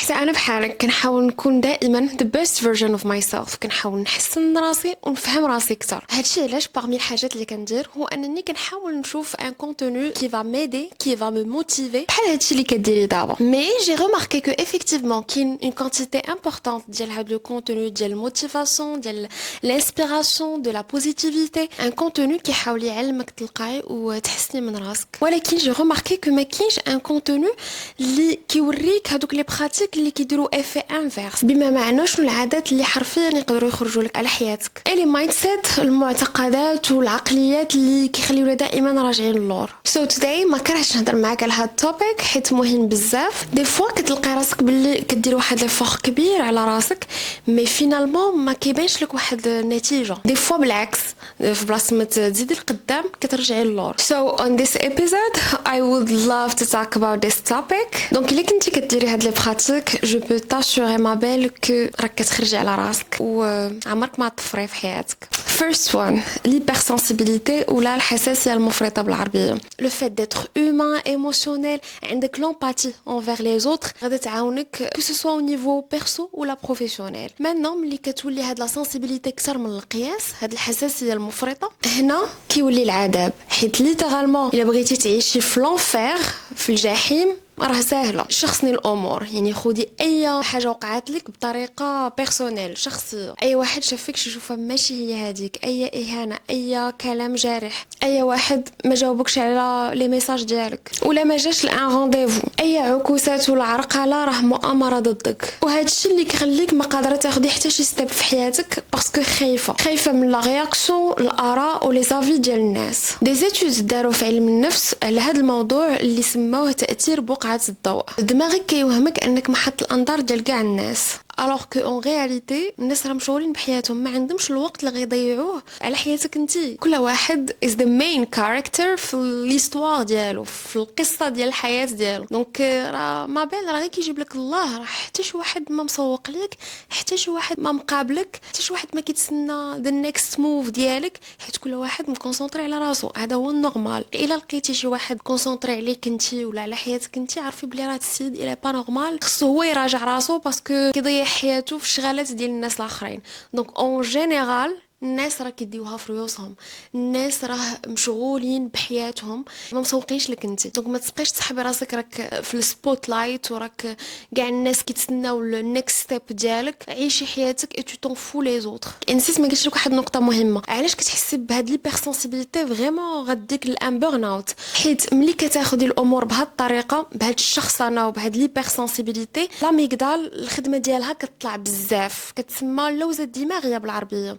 حتى انا بحالك كنحاول نكون دائما the best version of myself. كنحاول نحسن من راسي ونفهم راسي اكثر. هادشي علاش باغمي الحاجات اللي كندير هو انني كنحاول نشوف ان كونتوني qui va m'aider, qui va me motiver بحال هادشي اللي كديري دابا. مي جي ريماركي كو effectivement كاين une quantité importante ديال هاد لو كونتوني ديال الموتيفاسيون ديال l'inspiration de la positivité, un contenu كيحاول يعلمك تلقاي وتحسني من راسك. ولكن جي ريماركي كو ما كاينش ان كونتوني اللي كيوريك هادوك لي براتيك اللي كيديروا افي انفيرس، بما معنى شنو العادات اللي حرفيا يقدروا يخرجوا لك على حياتك. لي مايند سيت، المعتقدات والعقليات اللي كيخليونا دائما راجعين للور. سو توداي ما كرهتش نهضر معاك على هاد التوبيك حيت مهم بزاف. دي فوا كتلقاي راسك باللي كدير واحد ليفور كبير على راسك مي فينالمون ما كيبانش لك واحد النتيجه. دي فوا بالعكس، في بلاصه ما تزيدي لقدام كترجعي للور. So on this episode I would love to talk about this topic. دونك الا كنتي كديري هاد لي براتيك جو بو تاشوري ما بال كو راك كتخرجي على راسك وعمرك ما تطفري في حياتك. First one, l'hypersensibilité ولا الحساسيه المفرطه بالعربيه. Le fait d'être humain, émotionnel, عندك l'empathie envers les autres غادي تعاونك que ce soit au niveau perso ولا professionnel. Maintenant ملي كتولي هاد لا سنسيبيليتي اكثر من القياس، هاد الحساسيه المفرطه، هنا كيولي العذاب. حيت ليترالمون الا بغيتي تعيشي في لونفير، في الجحيم، راه سهله. شخصني الامور، يعني خدي اي حاجه وقعت لك بطريقه بيرسونيل شخصيه، اي واحد شافك يشوفها ماشي هي هذيك، اي اهانه، اي كلام جارح، اي واحد ما جاوبكش على لي ميساج ديالك ولا ما جاش لان رونديفو، اي عكوسات ولا عرقله راه مؤامره ضدك. وهذا الشيء اللي كيخليك ما قادره تاخدي حتى شي ستيب في حياتك باسكو خايفه من لا رياكسيون، الاراء ولي زافي ديال الناس. دي زيتود داروا في علم النفس على هذا الموضوع اللي سموه تاثير بقعه الضوء. دماغك كيوهمك انك محط الانظار ديال كاع الناس، alors que en réalité الناس راه مشغولين بحياتهم، ما عندهمش الوقت اللي غيضيعوه على حياتك انتي. كل واحد is the main character في ليستوار ديالو، في القصه ديال الحياه ديالو. دونك راه ما بال راه غير كيجيب لك الله، راه حتى شي واحد ما مسوق لك، حتى شي واحد ما مقابلك، حتى شي واحد ما كيتسنى the next move ديالك، حيت كل واحد مكونسونطري على راسو. هذا هو النورمال. الا لقيتي شي واحد كونسونطري عليك انتي ولا على حياتك انتي، عرفي بلي راه السيد الى با نورمال، خصو هو يراجع راسو باسكو كيضيع حياته في الشغالات ديال الناس الاخرين. دونك اون جينيرال الناس راه كيديوها في ريوسهم، الناس راه مشغولين بحياتهم، ما مسوقينش لك انت. دونك ما تبقاش تسحبي راسك راك في السبوت لايت وراك كاع الناس كيتسناو النيكست ستيب ديالك. عيشي حياتك اي تو طون فو لي زوتر. نسيت ما قلتش لك واحد النقطه مهمه، علاش كتحسي بهاد ليبرسنسيبيليتي فريمون غديك لان بورن اوت. حيت ملي كتاخدي الامور بهاد الطريقه، بهاد الشخصنه وبهاد ليبرسنسيبيليتي، لا ميغدال الخدمه ديالها كتطلع بزاف، كتسمى اللوزه الدماغيه بالعربيه.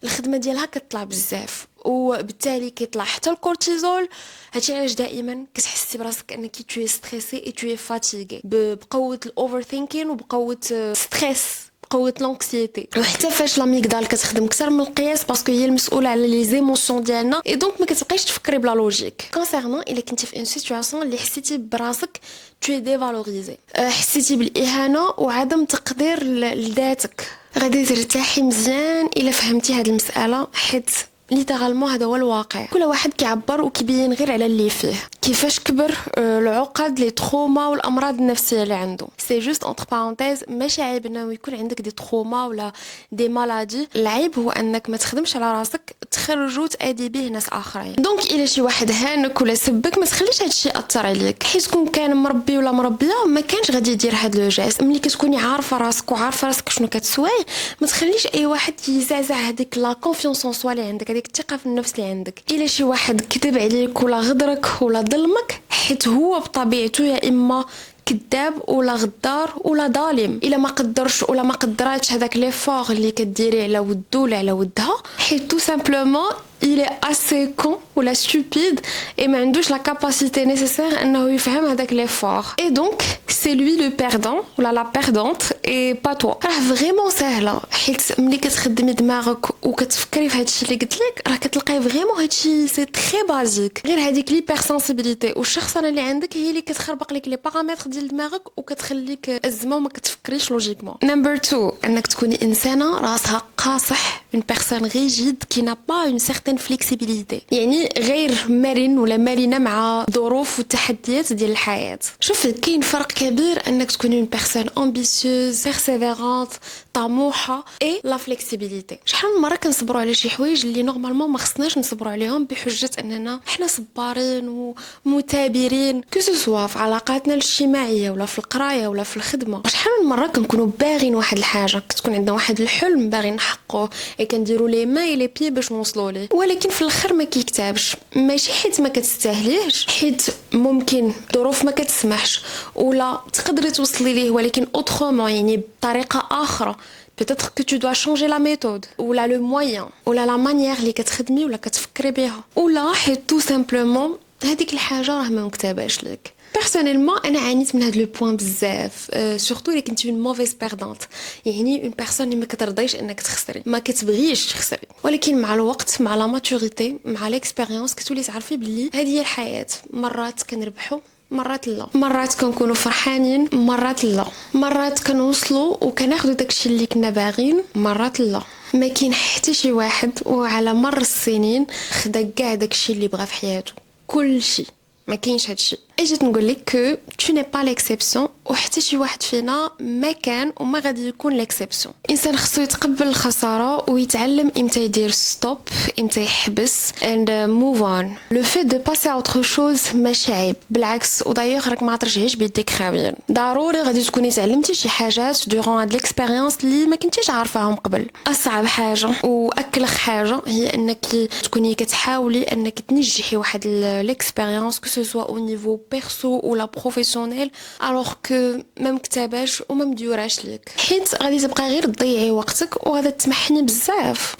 الخدمه ديالها كتطلع بزاف وبالتالي كيطلع حتى الكورتيزول. هادشي علاش دائما كتحسي براسك انك توي ستريسي اي توي فاتيغي بقوه الاوفر ثينكين وبقوه ستريس، بقوه لانكسيتي. وحتى فاش لا ميغدال كتخدم اكثر من القياس باسكو هي المسؤوله على لي زيموسيون ديالنا، اي دونك ما كتبقايش تفكري بلا لوجيك. كونسيرنون الا كنتي في ان سيتوياسيون اللي حسيتي براسك توي ديفالوريزي، حسيتي بالاهانه وعدم تقدير لذاتك، غادي ترتاحي مزيان الا فهمتي هاد المساله. حيت ليترالمون هذا هو الواقع. كل واحد كيعبر وكيبين غير على اللي فيه، كيفاش كبر، العقد، لي تروما والامراض النفسيه اللي عنده. سي جوست اونتر بارونتيز، ماشي عيب انه يكون عندك دي تروما ولا دي مالادي، العيب هو انك ما تخدمش على راسك تخرجوا تادي به ناس اخرين. دونك الا شي واحد هانك ولا سبك، ما تخليش هادشي ياثر عليك. حيت كون كان مربي ولا مربيه ما كانش غادي يدير هاد لو جيست. ملي كتكوني عارفه راسك وعارفه راسك شنو كتسواي، ما تخليش اي واحد يزعزع هذيك لا كونفيونس ان سوا اللي عندك، هذيك الثقه في النفس اللي عندك. الا شي واحد كذب عليك ولا غدرك ولا ظلمك، حيت هو بطبيعته يا اما كذاب ولا غدار ولا ظالم. الا ما قدرش ولا ما قدراتش هذاك ليفور اللي كديري على ودو ولا على ودها، حيت تو سامبلومون il est assez con ولا stupide et ما عندوش la capacité nécessaire انه يفهم هذاك l'effort. Et donc c'est lui le perdant ولا la perdante et pas toi. راه فريمون سهله، حيت ملي كتخدمي دماغك وكتفكري في هادشي اللي قلت لك، راه كتلقاي فريمون هادشي سي تري بازيك. غير هذيك ليبرسنسيبيليتي والشخصنه اللي عندك هي اللي كتخربق لك لي بارامتر ديال دماغك وكتخليك ازمه وما كتفكريش لوجيكمون. نمبر 2، انك تكوني انسانه راسها قاصح، une personne rigide qui n'a pas une certaine سيغتان فليكسيبيليتي، يعني غير مرن ولا مرنه مع ظروف والتحديات ديال الحياه. شوف كاين فرق كبير انك تكون اون بيرسون امبيسيوز بيرسيفيرونت طموحه اي لا فليكسيبيليتي. شحال من مره كنصبروا على شي حوايج اللي نورمالمون ما خصناش نصبروا عليهم بحجه اننا حنا صبارين ومثابرين، كو سوا في علاقاتنا الاجتماعيه ولا في القرايه ولا في الخدمه. شحال من مره كنكونوا باغين واحد الحاجه، كتكون عندنا واحد الحلم باغي نحققوه كنديروا لي ماي لي بي باش نوصلوا ليه، ولكن في الاخر ما كيكتابش. ماشي حيت ما كتستاهليهش، حيت ممكن ظروف ما كتسمحش ولا تقدري توصلي ليه ولكن اوترومون، يعني بطريقه اخرى. peut-être que tu dois changer la méthode ولا le moyen ولا la manière اللي كتخدمي ولا كتفكري بها، ولا حيت tout simplement هذيك الحاجه راه ما مكتاباش لك. personnellement انا عانيت من هذا لو بوين بزاف، سورتو اللي كنت اون موفيز بيردونت، يعني اون بيرسون اللي ما كترضيش انك تخسري، ما كتبغيش تخسري. ولكن مع الوقت مع لا ماتوريتي مع ليكسبيريونس كتولي تعرفي بلي هذه هي الحياه. مرات كنربحوا مرات لا، مرات كنكونوا فرحانين مرات لا، مرات كنوصلوا وكناخذوا داكشي اللي كنا باغين مرات لا. ما كاين حتى شي واحد وعلى مر السنين خدا كاع داكشي اللي بغا في حياته، كل شيء ما كاينش هادشي. اجيت نقول لك كو tu n'es pas l'exception، وحتى شي واحد فينا ما كان وما غادي يكون ليكسيبسيون. الانسان خصو يتقبل الخساره ويتعلم امتى يدير ستوب، امتى يحبس and move on. le fait de passer à autre chose ماشي عيب، بالعكس. ودايوغ راك ما ترجعيش بيديك خاويين، ضروري غادي تكوني تعلمتي شي حاجات دورون هاد ليكسبيريونس اللي ما كنتيش عارفاهم قبل. اصعب حاجه واكلخ حاجه هي انك تكوني كتحاولي انك تنجحي واحد ليكسبيريونس كو سوا او نيفو بيرسو ولا بروفيسيونيل الوغ كو ما مكتباش وما مديوراش لك، حيت غادي تبقى غير تضيعي وقتك وغادي تمحني بزاف.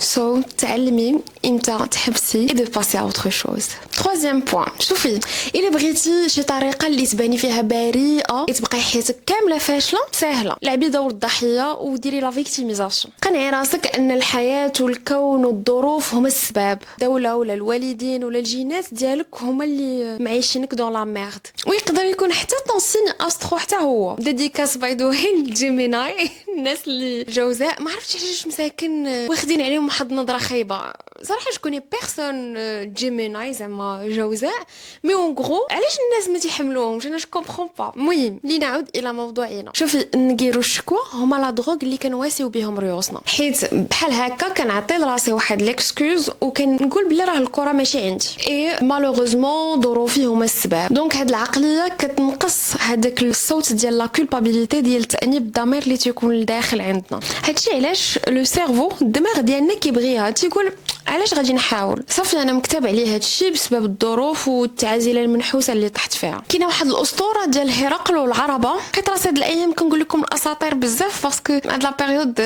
تعلمي امتى تحبسي et de passer à autre chose. troisième point، شوفي الا بغيتي شي طريقه اللي تباني فيها بريئه تبقاي حياتك كامله فاشله، سهله. لعبي دور الضحيه وديري لا فيكتيميزاسيون. قنعي راسك ان الحياه والكون والظروف هما السبب، دوله ولا الوالدين ولا الجينات ديالك هما اللي معيشينك دون لا ميرد. ويقدر يكون حتى طون سين استرو حتى هو. ديديكاس باي ذا واي الجيميناي، الناس اللي جوزاء ما عرفتش علاش مساكن واخدين عليهم واحد النظره خايبه صراحه. شكون بيرسون جيميناي زعما جوزاء مي اون غرو علاش الناس ما تيحملوهمش؟ انا كومبرون با. المهم اللي نعود الى موضوعنا. شوفي النقيرو الشكوى هما لا دروغ اللي كنواسيو بهم ريوسنا، حيت بحال هكا كنعطي لراسي واحد ليكسكوز وكنقول بلي راه الكره ماشي عندي اي مالوغوزمون ظروفي هما السبب. دونك هاد العقليه كتنقص هذاك الصوت ديال لا كولبابيليتي ديال التانيب الضمير اللي تيكون لداخل عندنا. هادشي علاش لو سيرفو الدماغ ديالنا كيبغيها، تيقول علاش غادي نحاول، صافي انا مكتب عليه هادشي بسبب الظروف والتعازيله المنحوسه اللي طحت فيها. كاينه واحد الاسطوره ديال هرقل والعربه، حيت راه هاد الايام كنقول لكم الاساطير بزاف باسكو هاد لا بيريود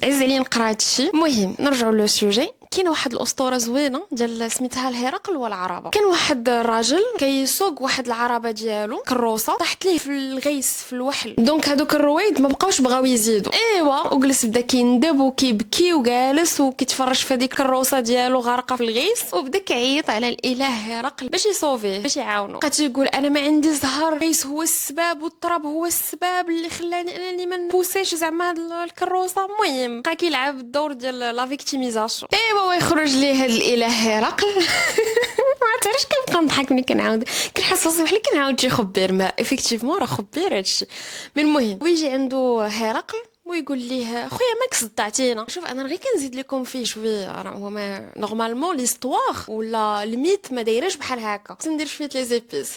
عز عليا نقرا هادشي. المهم نرجعوا لو سوجي. كاينه واحد الاسطوره زوينه ديال سميتها الهرقل والعربه. كان واحد الراجل كيسوق واحد العربه ديالو كروسه طاحت ليه في الغيس في الوحل. دونك هذوك الرويد ما بقاوش بغاو يزيدوا، ايوا وجلس بدا كيندب وكيبكي وجالس وكيتفرج في هذيك الكروسه ديالو غارقه في الغيس، وبدا كيعيط على الاله هرقل باش يصوفيه باش يعاونو. بقى تيقول انا ما عندي زهر، الغيس هو السبب والتراب هو السبب اللي خلاني انا اللي ما نبوسيش زعما الكروسه. المهم بقى كيلعب الدور ديال لا فيكتيميزاسيون. ويخرج لي هاد الاله هرقل ما عرفتش كنبقى نضحك ملي كنعاود كنحس راسي بحال كنعاود شي خبير، ما افيكتيفمون راه خبير هادشي. من المهم ويجي عنده هرقل ويقول ليه خويا ماك صدعتينا. شوف انا غير كنزيد لكم فيه شويه، راه هو ما نورمالمون ليستوار ولا الميت ما دايرش بحال هكا، ندير شويه لي زيبيس.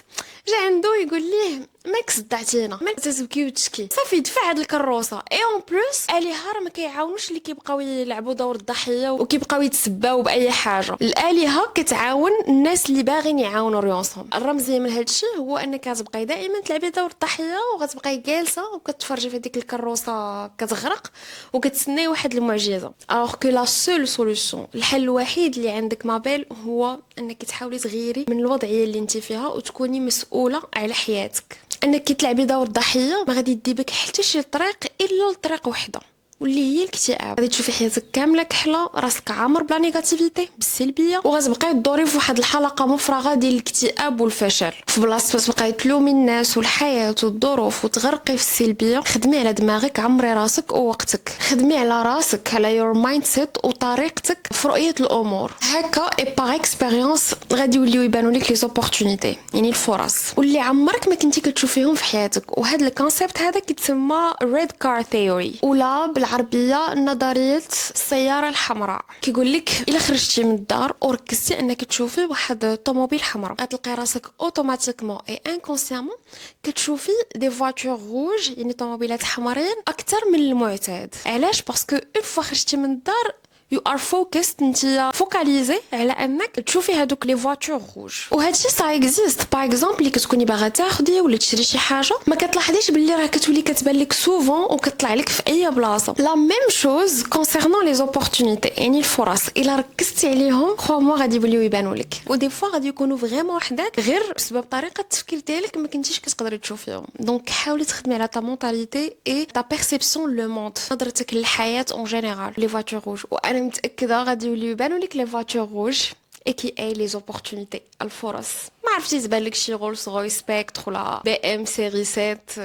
جا عنده يقول ليه ماك صدعتينا، ماك تتبكي وتشكي، صافي دفع هاد الكروسه. اي اون بلوس الهه راه ما كيعاونوش اللي كيبقاو يلعبوا دور الضحيه وكيبقاو يتسباو باي حاجه. الالهه كتعاون الناس اللي باغيين يعاونوا ريوسهم. الرمزيه من هادشي هو انك كتبقاي دائما تلعبي دور الضحيه وغتبقاي جالسه وكتفرجي في هذيك الكروسه كتغرق وكتسناي واحد المعجزه. الوغ كو لا سول سوليوشن، الحل الوحيد اللي عندك مابيل هو انك تحاولي تغيري من الوضعيه اللي انت فيها وتكوني مسؤوله على حياتك. انك تلعبي دور الضحيه ما غادي يدي بك حتى شي طريق الا الطريق وحده، واللي هي الاكتئاب. غادي تشوفي حياتك كامله كحله، راسك عامر بلا نيجاتيفيتي بالسلبيه، وغتبقاي تدوري في واحد الحلقه مفرغه ديال الاكتئاب والفشل. في بلاصه باش تبقاي تلومي الناس والحياه والظروف وتغرقي في السلبيه، خدمي على دماغك، عمري راسك ووقتك، خدمي على راسك، على يور مايند سيت وطريقتك في رؤيه الامور. هكا اي باغ اكسبيريونس غادي يوليو يبانوا لك لي زوبورتونيتي، يعني الفرص واللي عمرك ما كنتي كتشوفيهم في حياتك. وهذا الكونسيبت هذا كيتسمى ريد كار ثيوري، ولا بالعربيه نظريه السياره الحمراء. كيقول لك الا خرجتي من الدار وركزتي انك تشوفي واحد الطوموبيل حمراء، غتلقاي راسك اوتوماتيكمون اي انكونسيامون كتشوفي دي فواتور روج، يعني طوموبيلات حمرين اكثر من المعتاد. علاش؟ باسكو اون فوا خرجتي من الدار you are focused، انت فوكاليزي على انك تشوفي هادوك لي فواتور روج. وهادشي سا اكزيست. باغ اكزومبل اللي كتكوني باغا تاخدي ولا تشري شي حاجه، ما كتلاحظيش باللي راه كتولي كتبان لك سوفون وكتطلع لك في اي بلاصه. لا ميم شوز كونسيرنون لي زوبورتونيتي، يعني الفرص الا ركزتي عليهم خو مو غادي يوليو يبانوا لك، ودي فوا غادي يكونوا فريمون وحداك غير بسبب طريقه التفكير ديالك ما كنتيش كتقدري تشوفيهم. دونك حاولي تخدمي على تا مونتاليتي اي تا بيرسيبسيون لو موند، نظرتك للحياه اون جينيرال. لي فواتور روج، وانا متاكده غادي يوليو يبانوا لك لي فواتور روج اي كي اي لي زوبورتونيتي، الفرص. ما عرفتي تبان لك شي رولز رويس سبيكتر ولا بي ام سيري 7،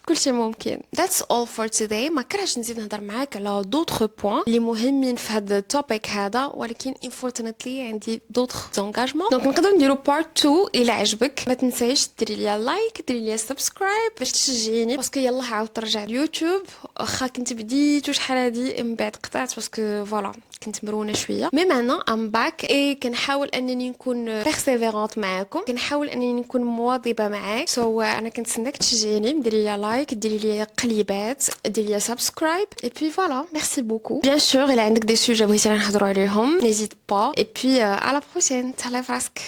كلشي ممكن. That's all for today. ما كرهتش نزيد نهضر معاك على دوطخ بوين اللي مهمين في هذا التوبيك هذا، ولكن unfortunately عندي دوطخ زونغاجمون، دونك نقدروا نديرو بارت 2 الى عجبك. ما تنسايش ديري لي لايك، ديري لي سبسكرايب باش تشجعيني، باسكو يلا عاود ترجع اليوتيوب. واخا كنت بديت شحال هادي من بعد قطعت باسكو فوالا كنت مرونه شويه، مي مانا ام باك اي كنحاول انني نكون بيرسيفيرونت معاكم، كنحاول انني نكون مواظبه معاك. انا كنتسناك تشجعيني، ديري لي لايك، ديري لي قليبات، ديري لي سبسكرايب، اي بي فوالا ميرسي بوكو. بيان سور الا عندك دي سوجي بغيتي نهضروا عليهم نيزيت با، اي بي على بروشين. تهلا فراسك.